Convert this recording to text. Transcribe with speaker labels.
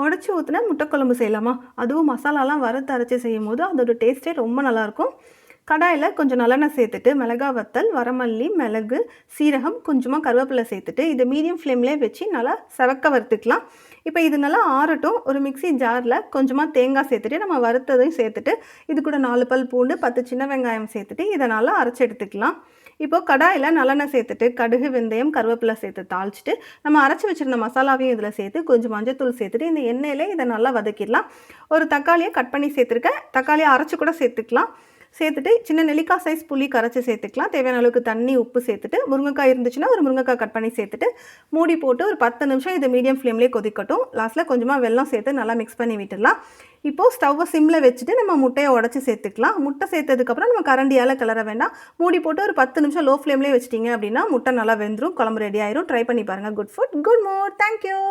Speaker 1: உடச்சி ஊற்றின முட்டை குழம்பு செய்யலாமா? அதுவும் மசாலாலாம் வறுத்து அரைச்சி செய்யும்போது அதோட டேஸ்ட்டே ரொம்ப நல்லாயிருக்கும். கடாயில் கொஞ்சம் நல்லெண்ணெய் சேர்த்துட்டு மிளகா வத்தல், வரமல்லி, மிளகு, சீரகம், கொஞ்சமாக கருவேப்பிலை சேர்த்துட்டு இதை மீடியம் ஃப்ளேம்லேயே வச்சு நல்லா செவக்க வறுத்துக்கலாம். இப்போ இது நல்லா ஆறட்டும். ஒரு மிக்ஸி ஜாரில் கொஞ்சமாக தேங்காய் சேர்த்துட்டு நம்ம வறுத்ததையும் சேர்த்துட்டு இது கூட 4 பல் பூண்டு, 10 சின்ன வெங்காயம் சேர்த்துட்டு இதை நல்லா அரைச்சி எடுத்துக்கலாம். இப்போது கடாயில் நல்லெண்ணெய் சேர்த்துட்டு கடுகு, வெந்தயம், கருவேப்பிலை சேர்த்து தாளிச்சிட்டு நம்ம அரைச்சி வச்சுருந்த மசாலாவையும் இதில் சேர்த்து கொஞ்சம் மஞ்சத்தூள் சேர்த்துட்டு இந்த எண்ணெயில் இதை நல்லா வதக்கிடலாம். ஒரு தக்காளியை கட் பண்ணி சேர்த்துருக்கேன். தக்காளியை அரைச்சி கூட சேர்த்துக்கலாம். சேர்த்துட்டு சின்ன நெல்லிக்காய் சைஸ் புளி கரைச்சி சேர்த்துக்கலாம். தேவையான அளவுக்கு தண்ணி, உப்பு சேர்த்துட்டு முருங்கைக்காய் இருந்துச்சுன்னா ஒரு முருங்கைக்காய் கட் பண்ணி சேர்த்துட்டு மூடி போட்டு ஒரு 10 நிமிஷம் இதை மீடியம் ஃப்ளேம்லேயே கொதிக்கட்டும். லாஸ்ட்டில் கொஞ்சமாக வெல்லம் சேர்த்து நல்லா மிக்ஸ் பண்ணி விட்டுடலாம். இப்போது ஸ்டவ்வை சிம்மில் வச்சுட்டு நம்ம முட்டையை உடச்சி சேர்த்துக்கலாம். முட்டை சேர்த்ததுக்கப்புறம் நம்ம கரண்டியால் கிளற வேண்டாம். மூடி போட்டு ஒரு 10 நிமிஷம் லோ ஃப்ளேம்லேயே வச்சிட்டிங்க அப்படின்னா முட்டை நல்லா வெந்துடும். குழம்பு ரெடி ஆயிரும். ட்ரை பண்ணி பாருங்கள். Good food, good mood. Thank you.